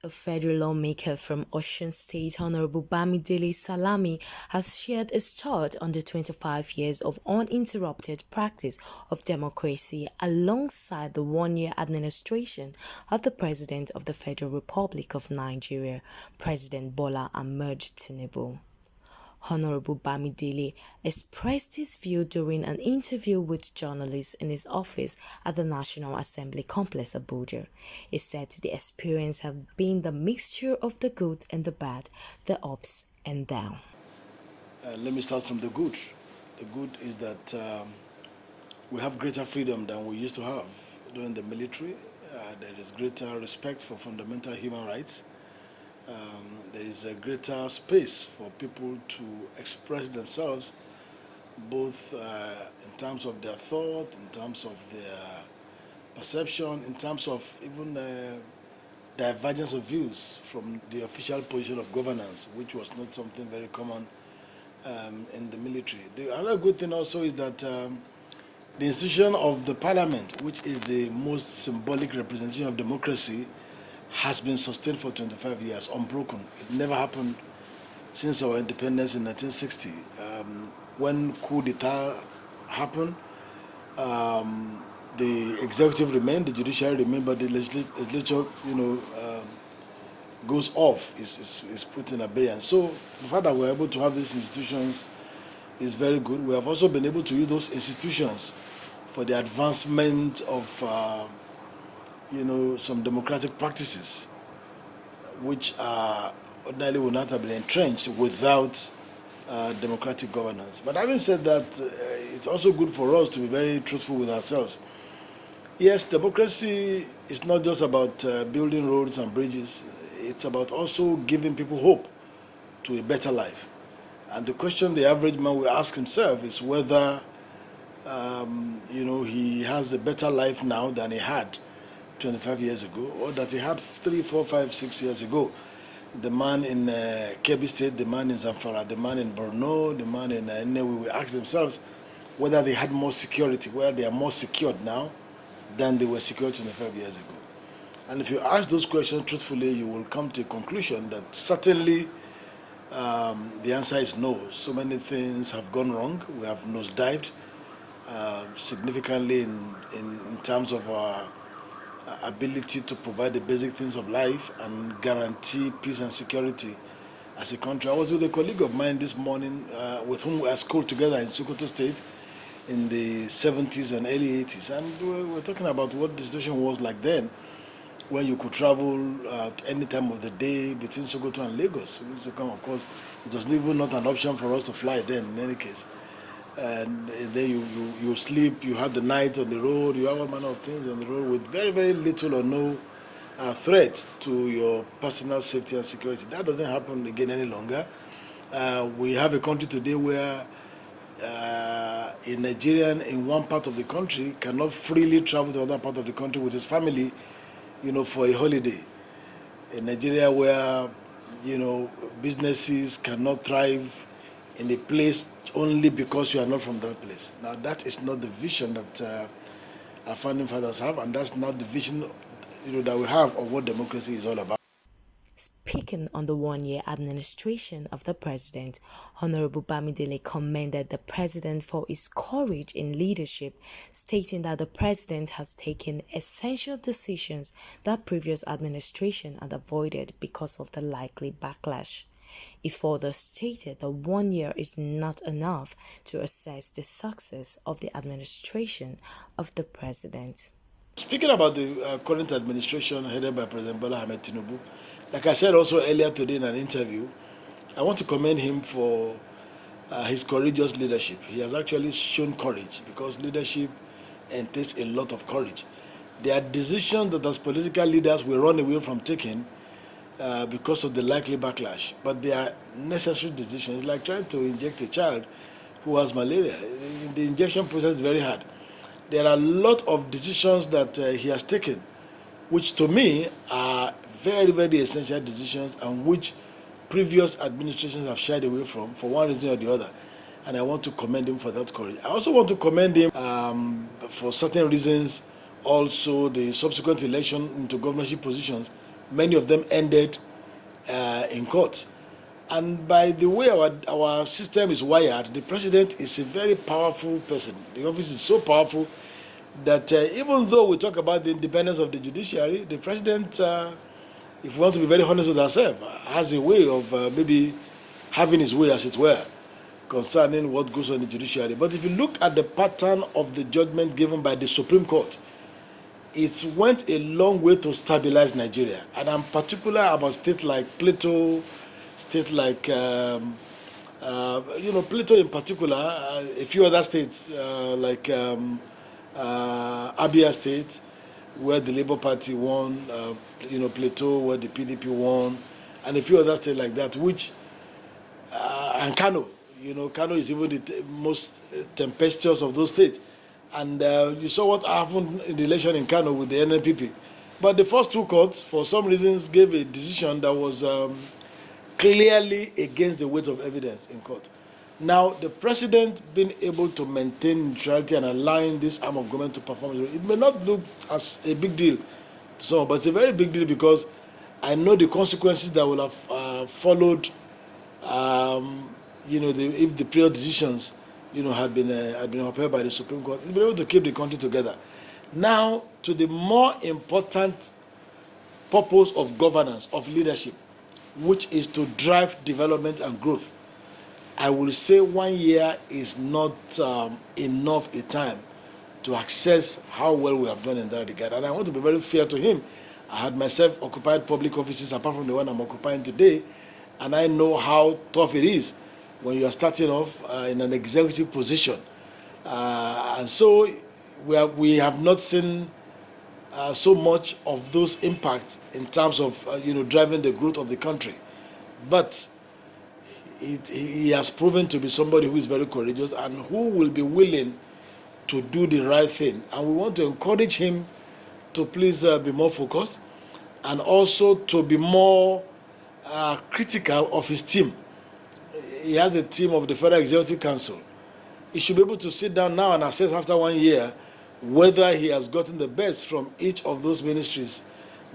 A federal lawmaker from Osun State, Honorable Bamidele Salami, has shared his thoughts on the 25 years of uninterrupted practice of democracy alongside the one-year administration of the President of the Federal Republic of Nigeria, President Bola Tinubu. Honorable Bamidele expressed his view during an interview with journalists in his office at the National Assembly Complex, Abuja. He said the experience has been the mixture of the good and the bad, the ups and downs. Let me start from the good. The good is that we have greater freedom than we used to have during the military. There is greater respect for fundamental human rights. There is a greater space for people to express themselves, both in terms of their thought, in terms of their perception, in terms of even divergence of views from the official position of governance, which was not something very common in the military. The other good thing also is that the institution of the parliament, which is the most symbolic representation of democracy, has been sustained for 25 years, unbroken. It never happened since our independence in 1960. When coup d'etat happened, the executive remained, the judiciary remained, but the legislature, goes off, is put in abeyance. So the fact that we're able to have these institutions is very good. We have also been able to use those institutions for the advancement of, some democratic practices, which ordinarily would not have been entrenched without democratic governance. But having said that, it's also good for us to be very truthful with ourselves. Yes, democracy is not just about building roads and bridges. It's about also giving people hope to a better life. And the question the average man will ask himself is whether, he has a better life now than he had 25 years ago, or that he had 3, 4, 5, 6 years ago. The man in Kebbi State, the man in Zamfara, the man in Borno, the man in Nnewi will ask themselves whether they had more security, whether they are more secured now than they were secured 25 years ago. And if you ask those questions truthfully, you will come to a conclusion that certainly the answer is no. So many things have gone wrong. We have nosedived significantly in terms of our ability to provide the basic things of life and guarantee peace and security as a country. I was with a colleague of mine this morning with whom we are schooled together in Sokoto State in the 70s and early 80s. And we were talking about what the situation was like then, when you could travel at any time of the day between Sokoto and Lagos. Of course, it was even not an option for us to fly then in any case. And then you sleep, you have the night on the road, you have all manner of things on the road with very, very little or no threat to your personal safety and security. That doesn't happen again any longer. We have a country today where a Nigerian in one part of the country cannot freely travel to another part of the country with his family, for a holiday. In Nigeria where, businesses cannot thrive in a place only because you are not from that place. Now, that is not the vision that our founding fathers have, and that's not the vision, that we have of what democracy is all about. Speaking on the one-year administration of the president, Honorable Bamidele commended the president for his courage in leadership, stating that the president has taken essential decisions that previous administration had avoided because of the likely backlash. He further stated that 1 year is not enough to assess the success of the administration of the president. Speaking about the current administration headed by President Bola Tinubu, like I said also earlier today in an interview, I want to commend him for his courageous leadership. He has actually shown courage, because leadership entails a lot of courage. There are decisions that as political leaders we run away from taking because of the likely backlash, but they are necessary decisions. It's like trying to inject a child who has malaria. The injection process is very hard. There are a lot of decisions that he has taken, which to me are very, very essential decisions, and which previous administrations have shied away from for one reason or the other. And I want to commend him for that courage. I also want to commend him for certain reasons, also the subsequent election into governorship positions, Many of them ended in court. And by the way our system is wired, the president is a very powerful person. The office is so powerful that even though we talk about the independence of the judiciary, the president, if we want to be very honest with ourselves, has a way of maybe having his way, as it were, concerning what goes on in the judiciary. But if you look at the pattern of the judgment given by the Supreme Court, it went a long way to stabilize Nigeria. And I'm particular about states like Plateau, states like, Plateau in particular, a few other states like Abia State, where the Labour Party won, Plateau, where the PDP won, and a few other states like that, which, and Kano, Kano is even the most tempestuous of those states. And you saw what happened in the election in Kano with the NNPP. But the first two courts, for some reasons, gave a decision that was clearly against the weight of evidence in court. Now, the president being able to maintain neutrality and allowing this arm of government to perform, it may not look as a big deal to some, but it's a very big deal because I know the consequences that will have followed, if the prior decisions, had been upheld by the Supreme Court, to be able to keep the country together. Now, to the more important purpose of governance, of leadership, which is to drive development and growth. I will say 1 year is not enough a time to assess how well we have done in that regard. And I want to be very fair to him. I had myself occupied public offices apart from the one I'm occupying today, and I know how tough it is when you are starting off in an executive position. And so we have not seen so much of those impacts in terms of driving the growth of the country. But he has proven to be somebody who is very courageous and who will be willing to do the right thing. And we want to encourage him to please be more focused and also to be more critical of his team. He has a team of the Federal Executive Council. He should be able to sit down now and assess after 1 year whether he has gotten the best from each of those ministries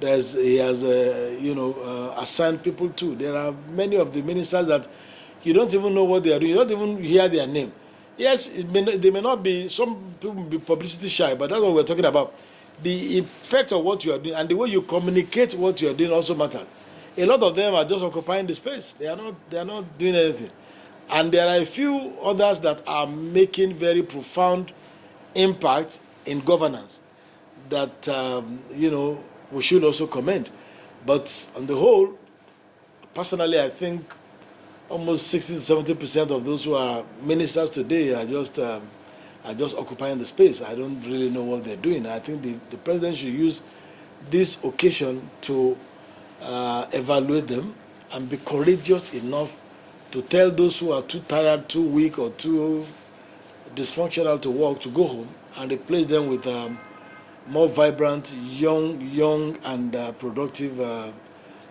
that he has, assigned people to. There are many of the ministers that you don't even know what they are doing. You don't even hear their name. Yes, they may not be, some people may be publicity shy, but that's what we're talking about. The effect of what you are doing and the way you communicate what you are doing also matters. A lot of them are just occupying the space. They are not doing anything. And there are a few others that are making very profound impact in governance that we should also commend. But on the whole, personally, I think almost 60 to 70% of those who are ministers today are just occupying the space. I don't really know what they're doing. I think the president should use this occasion to evaluate them and be courageous enough to tell those who are too tired, too weak, or too dysfunctional to work to go home and replace them with more vibrant, young and productive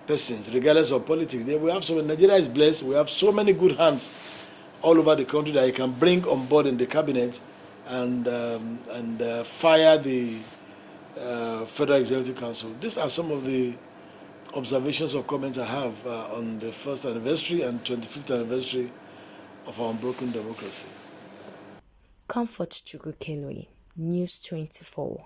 persons, regardless of politics. We have Nigeria is blessed. We have so many good hands all over the country that you can bring on board in the cabinet and fire the Federal Executive Council. These are some of the observations or comments I have on the first anniversary and 25th anniversary of our unbroken democracy. Comfort Chukwukenwe, News 24.